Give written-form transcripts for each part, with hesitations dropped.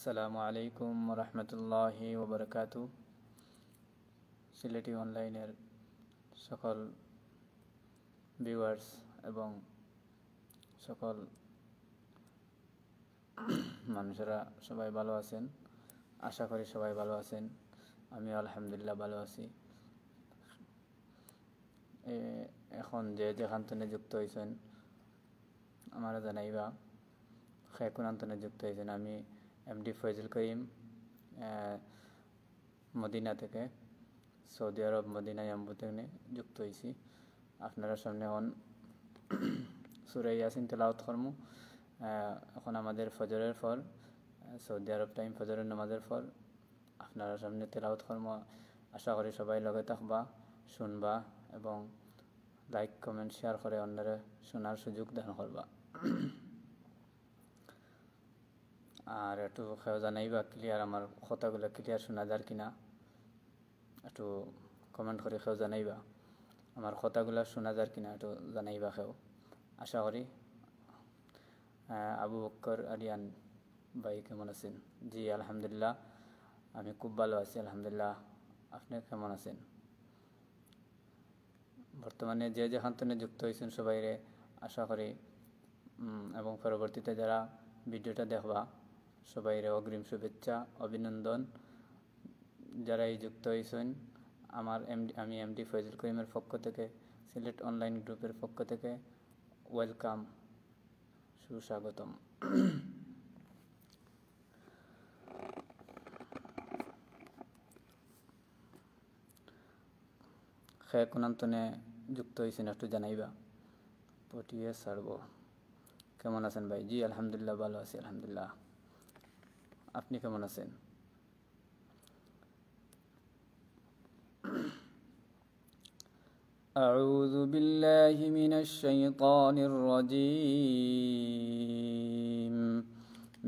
আসসালামু আলাইকুম রহমতুল্লাহি ওবরকাতু। সিলেটি অনলাইনের সকল ভিউয়ার্স এবং সকল মানুষেরা সবাই ভালো আছেন, আশা করি সবাই ভালো আছেন। আমি আলহামদুলিল্লাহ ভালো আছি। এখন যে যেখান থেকে যুক্ত হয়েছেন আমার জানাইবা কোন আন্তনে যুক্ত হয়েছেন। আমি এমডি ফয়জুল করিম মদিনা থেকে, সৌদি আরব মদিনা ইয়াম্বু থেকে যুক্ত হয়েছি। আপনারা সামনে হন সূরা ইয়াসিন তেলাওয়াত করমু। এখন আমাদের ফজরের পর, সৌদি আরব টাইম ফজরের নামাজের পর আপনারা সামনে তেলাওয়াত করমু। আশা করি সবাই লগে থাকবা, শুনবা এবং লাইক কমেন্ট শেয়ার করে অন্যরা শোনার সুযোগ দান করবা। আর একটু খেয়ে জানাইবা ক্লিয়ার আমার কথাগুলো ক্লিয়ার শোনা যার কিনা, একটু কমেন্ট করে খেয়ে জানাইবা আমার কথাগুলো শোনা যার কিনা, একটু জানাইবা খেও। আশা করি আবু বকর আরিয়ান ভাই কেমন আছেন? জি আলহামদুলিল্লাহ, আমি খুব ভালো আছি আলহামদুলিল্লাহ। আপনি কেমন আছেন? বর্তমানে যে যেখান থেকে যুক্ত হয়েছেন সবাইরে আশা করি এবং পরবর্তীতে যারা ভিডিওটা দেখবা সবাইরে অগ্রিম শুভেচ্ছা অভিনন্দন। যারা এই যুক্ত হয়েছেন আমি এমডি ফয়জুল করিমের পক্ষ থেকে, সিলেট অনলাইন গ্রুপের পক্ষ থেকে ওয়েলকাম, সুস্বাগতম। কোন আন্তনে যুক্ত হয়েছেন একটু জানাইবা, পটিয়ে ছাড়ব। কেমন আছেন ভাই? জি আলহামদুলিল্লাহ ভালো আছি আলহামদুলিল্লাহ। আপনি কেমন আছেন? أعوذ بالله من الشيطان الرجيم.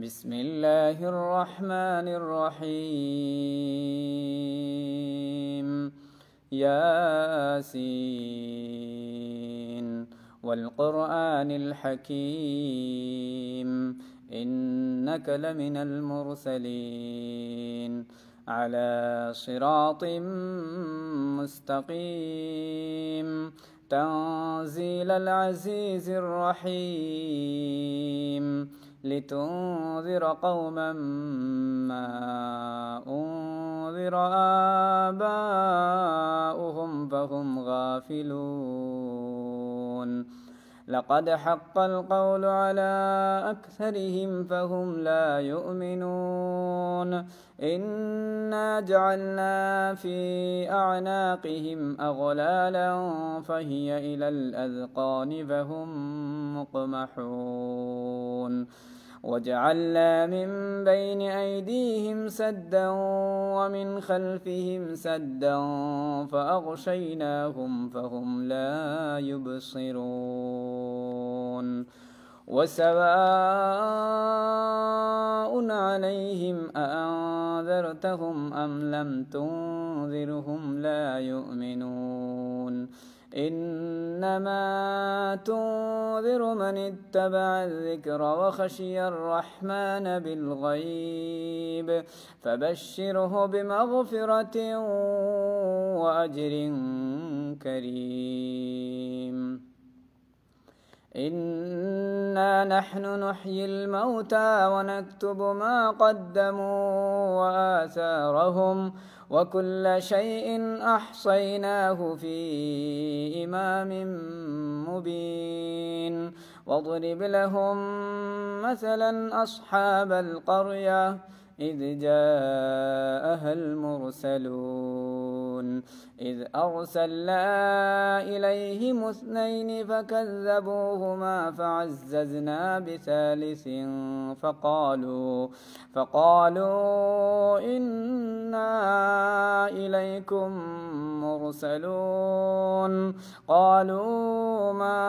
بسم الله الرحمن الرحيم. ياسين والقرآن الحكيم إنك لمن المرسلين على صراط مستقيم تنزيل العزيز الرحيم لتنذر قوما ما أنذر آباؤهم فهم غافلون لقد حق القول على أكثرهم فهم لا يؤمنون إنا جعلنا في أعناقهم أغلالا فهي إلى الأذقان فهم مقمحون وجعلنا من بين أيديهم سدا ومن خلفهم سدا فأغشيناهم فهم لا يبصرون وسواء عليهم أأنذرتهم أم لم تنذرهم لا يؤمنون إنما تنذر من اتبع الذكر وخشي الرحمن بالغيب فبشره بمغفرة وأجر كريم. إنا نحن نحيي الموتى ونكتب ما قدموا وآثارهم وكل شيء أحصيناه في إمام مبين واضرب لهم مثلا أصحاب القرية إذ جاءها المرسلون إذ أرسلنا إليهم اثنين فكذبوهما فعززنا بثالث فقالوا إنا إليكم مرسلون قالوا ما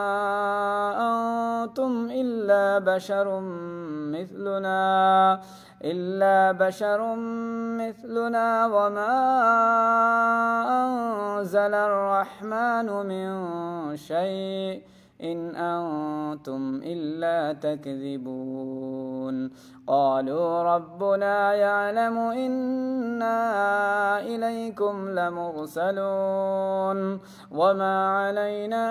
أنتم إلا بشر مثلنا وما أنزل الرحمن من شيء إن أنتم إلا تكذبون قالوا ربنا يعلم إنا إليكم لمرسلون وما علينا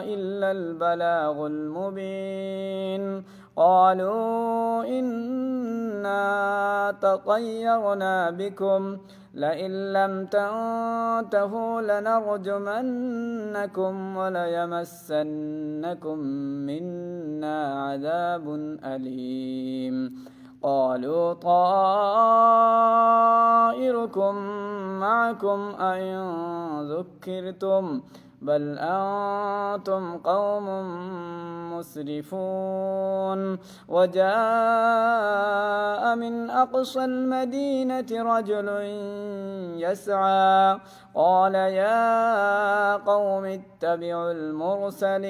إلا البلاغ المبين قالوا إنا تطيرنا بكم لئن لم تنتهوا لنرجمنكم وليمسنكم منا عذاب أليم قالوا طائركم معكم أئن ذكرتم بل أنتم قوم مسرفون وجاء من أقصى المدينة رجل يسعى قال يا قوم اتبعوا المرسلين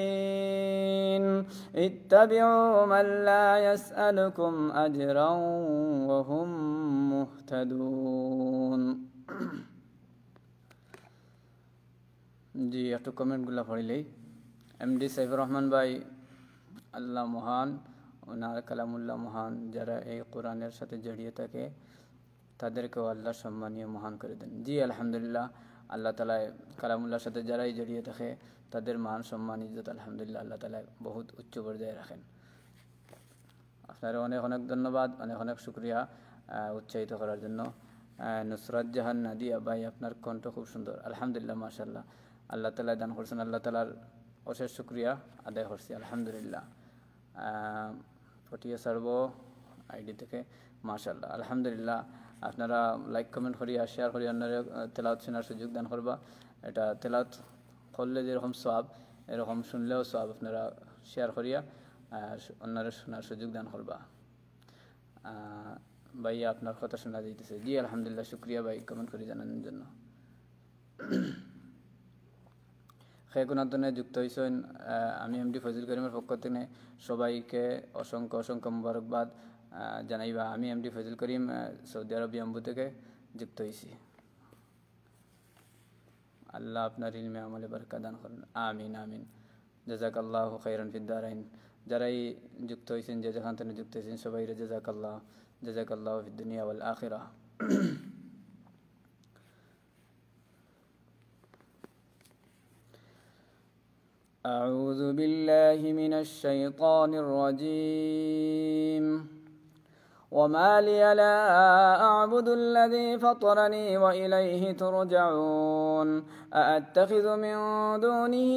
اتبعوا من لا يسألكم أجرا وهم مهتدون জি একটু কমেন্টগুলো পড়িলেই এমডি সাইফুর রহমান ভাই আল্লাহ মহান ওনার কালামুল্লাহ মহান যারা এই কোরআনের সাথে জড়িয়ে থাকে তাদেরকেও আল্লাহ সম্মানীয় মহান করে দেন জি আলহামদুলিল্লাহ আল্লাহ তাআলা কালামুল্লাহর সাথে যারাই জড়িয়ে থাকে তাদের মান সম্মান ইজ্জত আলহামদুলিল্লাহ আল্লাহ তাআলা বহুত উচ্চ পর্যায়ে রাখেন আপনাদের অনেক অনেক ধন্যবাদ অনেক অনেক শুকরিয়া উৎসাহিত করার জন্য নুসরাত জাহান নাদিয়া ভাই আপনার কণ্ঠ খুব সুন্দর আলহামদুলিল্লাহ মাশাআল্লাহ আল্লাহ তাআলা দান করছেন আল্লাহ তাআলার অশেষ শুকরিয়া আদায় করছি আলহামদুলিল্লাহ ফটিয়া সার্ব আইডি থেকে মাশাআল্লাহ আলহামদুলিল্লাহ আপনারা লাইক কমেন্ট করিয়া শেয়ার করিয়া অন্যরা তেলাওয়াত শোনার সুযোগ দান করবা এটা তেলাওয়াত করলে যেরকম সওয়াব এরকম শুনলেও সওয়াব আপনারা শেয়ার করিয়া অন্যরা শোনার সুযোগ দান করবা ভাইয়া আপনার কথা শোনা যাইতেছে জি আলহামদুলিল্লাহ শুকরিয়া ভাই কমেন্ট করে জানানোর জন্য খেকুনাতনে যুক্ত হয়েছেন আমি এমডি ফজল করিমের পক্ষ থেকে সবাইকে অসংখ্য অসংখ্য মুবারকবাদ জানাইবা আমি এমডি ফজল করিম সৌদি আরব ইয়াম্বু থেকে যুক্ত হয়েছি আল্লাহ আপনার ইলমে আমলে বরকত দান করুন আমিন আমিন জাযাকাল্লাহু খাইরান ফিদ দারাইন যারাই যুক্ত হয়েছেন যে যেখান থেকে যুক্ত হয়েছেন সবাই জাযাকাল্লাহু ফিদ দুনিয়া ওয়াল আখিরাহ أعوذ بالله من الشيطان الرجيم وما لي لا أعبد الذي فطرني وإليه ترجعون أأتخذ من دونه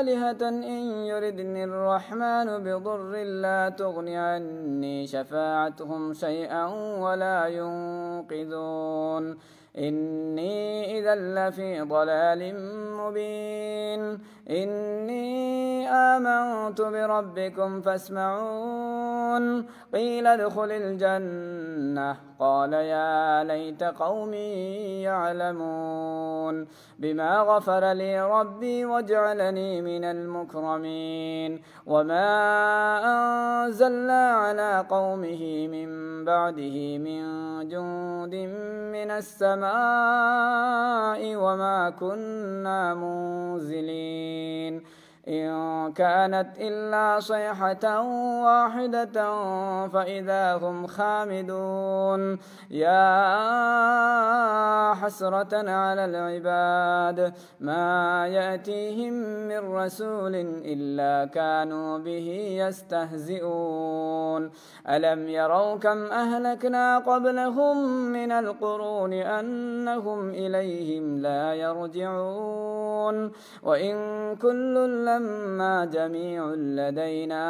آلهة إن يردني الرحمن بضر لا تغن عني شفاعتهم شيئا ولا ينقذون إني إذا لفي ضلال مبين إني آمنت بربكم فاسمعون قيل ادخل الجنة قال يا ليت قومي يعلمون بما غفر لي ربي وجعلني من المكرمين وما أنزلنا على قومه من بعده من جند من السماء وما كنا منزلين إن كانت إلا صيحة واحدة فإذا هم خامدون يا حسرة على العباد ما يأتيهم من رسول إلا كانوا به يستهزئون ألم يروا كم أهلكنا قبلهم من القرون أنهم إليهم لا يرجعون وإن كل لما جميع لدينا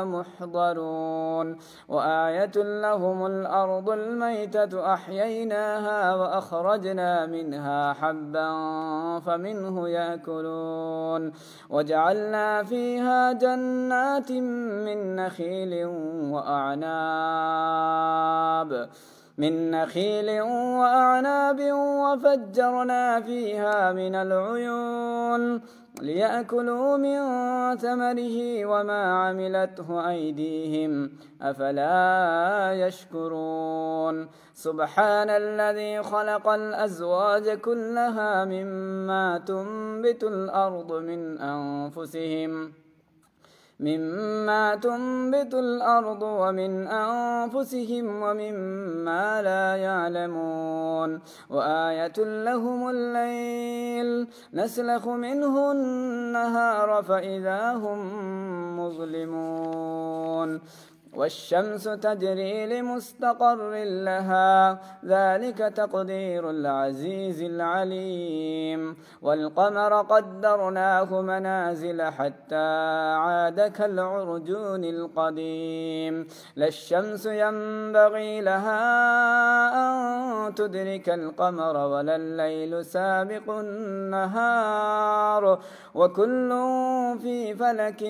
محضرون وآية لهم الأرض الميتة أحييناها وأخرجنا منها حبا فمنه يأكلون وجعلنا فيها جنات من نخيل وأعناب وفجرنا فيها من العيون ليأكلوا من ثمره وما عملته أيديهم أفلا يشكرون سبحان الذي خلق الأزواج كلها مما تنبت الأرض ومن أنفسهم ومما لا يعلمون وآية لهم الليل نسلخ منه النهار فإذا هم مظلمون والشمس تجري لمستقر لها ذلك تقدير العزيز العليم والقمر قدرناه منازل حتى عاد كالعرجون القديم لا الشمس ينبغي لها أن تدرك القمر ولا الليل سابق النهار وكل في فلك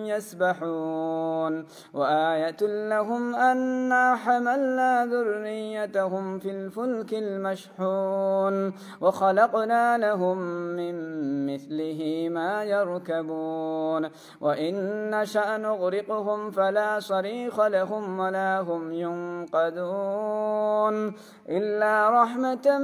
يسبحون وآية لهم أنا حملنا ذريتهم في الفلك المشحون وخلقنا لهم من مثله ما يركبون وإن نشأ نغرقهم فلا صريخ لهم ولا هم ينقذون إلا رحمة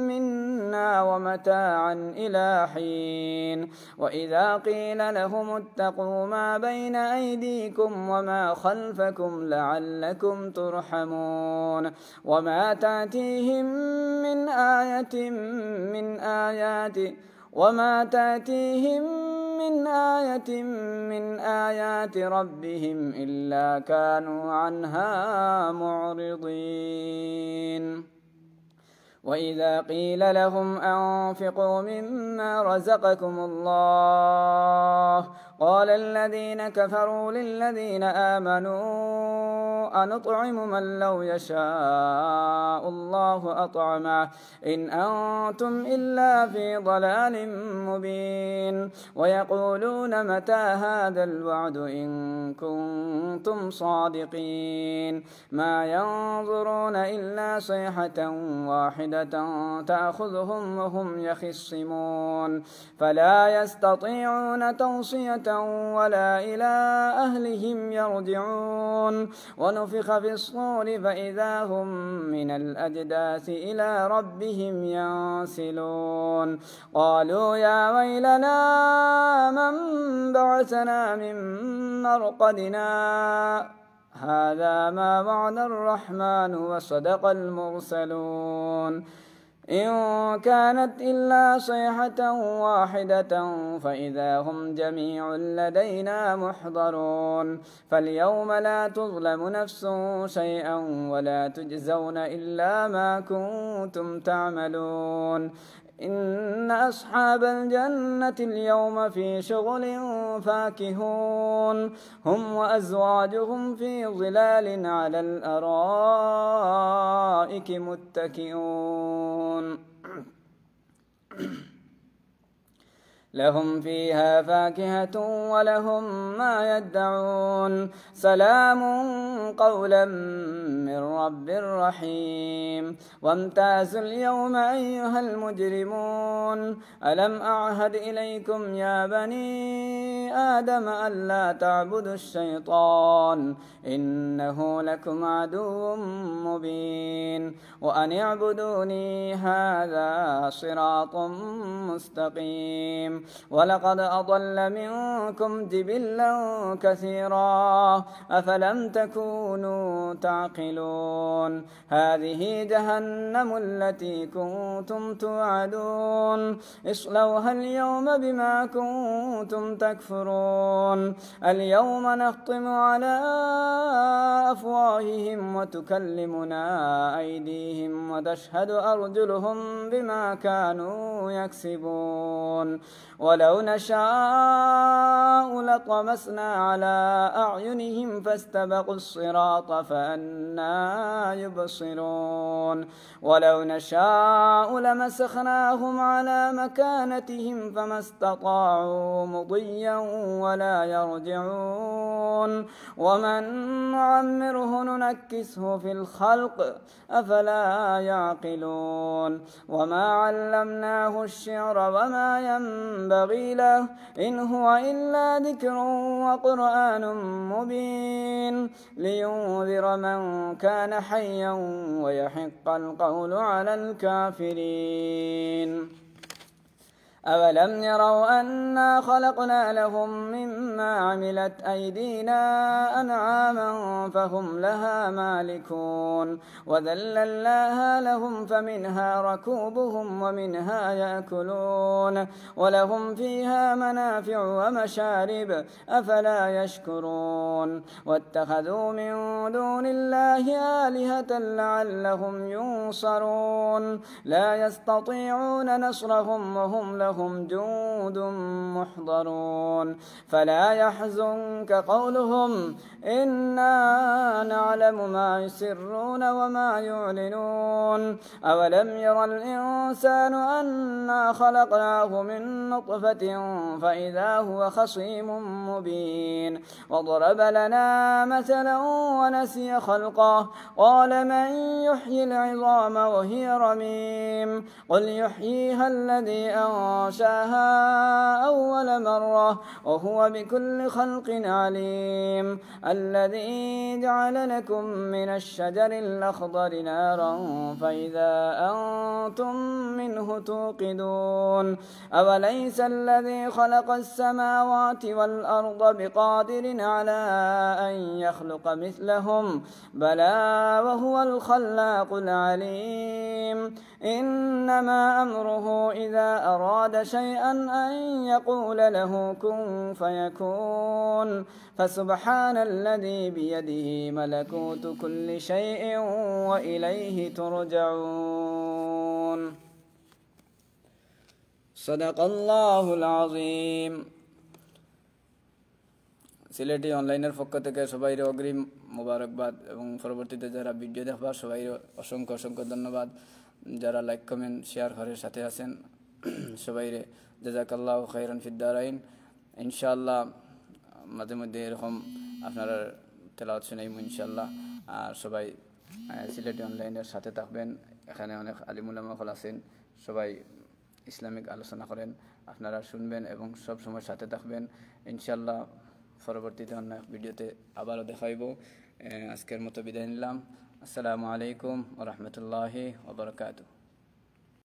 منا ومتاعا إلى حين وإذا قيل لهم اتقوا ما بين أيديكم وما خلفكم لعلكم ترحمون وما تأتيهم من آية من آيات ربهم إلا كانوا عنها معرضين وإذا قيل لهم أنفقوا مما رزقكم الله قال الذين كفروا للذين آمنوا أنطعم من لو يشاء الله أطعمه إن أنتم إلا في ضلال مبين ويقولون متى هذا الوعد إن كنتم صادقين ما ينظرون إلا صيحة واحدة تأخذهم وهم يخصمون فلا يستطيعون توصية ولا إلى أهلهم يرجعون ونفخ في الصور فإذا هم من الأجداث إلى ربهم ينسلون قالوا يا ويلنا من بعثنا من مرقدنا هذا ما وعد الرحمن وصدق المرسلون إن كانت إلا صيحة واحدة فإذا هم جميع لدينا محضرون فاليوم لا تظلم نفس شيئا ولا تجزون إلا ما كنتم تعملون إن أصحاب الجنة اليوم في شغل فاكهون هم وأزواجهم في ظلال على الأرائك متكئون لهم فيها فاكهة ولهم ما يدعون سلام قولا من رب رحيم وامتازوا اليوم أيها المجرمون ألم أعهد إليكم يا بني آدم ألا تعبدوا الشيطان إنه لكم عدو مبين وأن اعبدوني هذا صراط مستقيم ولقد أضل منكم جبلا كثيرا أفلم تكونوا تعقلون هذه جهنم التي كنتم توعدون اصلوها اليوم بما كنتم تكفرون اليوم نختم على أفواههم وتكلمنا أيديهم وتشهد أرجلهم بما كانوا يكسبون ولو نشاء لطمسنا على أعينهم فاستبقوا الصراط فأنى يبصرون ولو نشاء لمسخناهم على مكانتهم فما استطاعوا مضيا ولا يرجعون ومن نعمره ننكسه في الخلق أفلا يعقلون وما علمناه الشعر وما ينبغي له إن هو إلا ذكر وقرآن مبين لينذر من كان حيا ويحق القول على الكافرين أولم يروا أنا خلقنا لهم مما عملت أيدينا أنعاما فهم لها مالكون وذللناها لهم فمنها ركوبهم ومنها يأكلون ولهم فيها منافع ومشارب أفلا يشكرون واتخذوا من دون الله آلهة لعلهم ينصرون لا يستطيعون نصرهم وهم لهم جند محضرون فلا يحزنك قولهم إنا نعلم ما يسرون وما يعلنون أولم ير الإنسان أنا خلقناه من نطفة فإذا هو خصيم مبين وضرب لنا مثلا ونسي خلقه قال من يحيي العظام وهي رميم قل يحييها الذي أنشاها أول مرة وهو بكل خلق عليم الذي جعل لكم من الشجر الأخضر نارا فإذا أنتم منه توقدون أوليس الذي خلق السماوات والأرض بقادر على أن يخلق مثلهم بلى وهو الخلاق العليم إنما أمره إذا أراد شيئا أن يقول له كن فيكون فسبحان الذي بيده ملكوت كل شيء وإليه ترجعون صدق الله العظيم সিলেটি অনলাইনের পক্ষ থেকে সবাইকে অগ্রিম মোবারকবাদ এবং পরবর্তীতে যারা ভিডিও দেখবার সবাইকে অসংখ্য অসংখ্য ধন্যবাদ যারা লাইক কমেন্ট শেয়ার করে সাথে আছেন সবাইকে জাযাকাল্লাহু খাইরান ফিদ দারাইন ইনশাআল্লাহ মাঝে মধ্যে এরকম আপনারা তেলাওয়াত শুনাইব ইনশাআল্লাহ আর সবাই সিলেটি অনলাইনের সাথে থাকবেন এখানে অনেক আলিম উলামা হল আছেন সবাই ইসলামিক আলোচনা করেন আপনারা শুনবেন এবং সব সময় সাথে থাকবেন ইনশাআল্লাহ পরবর্তীতে অন্য ভিডিওতে আবারও দেখাইব আজকের মতো বিদায় নিলাম আসসালামু আলাইকুম ওয়া রাহমাতুল্লাহি ওয়া বারাকাতুহু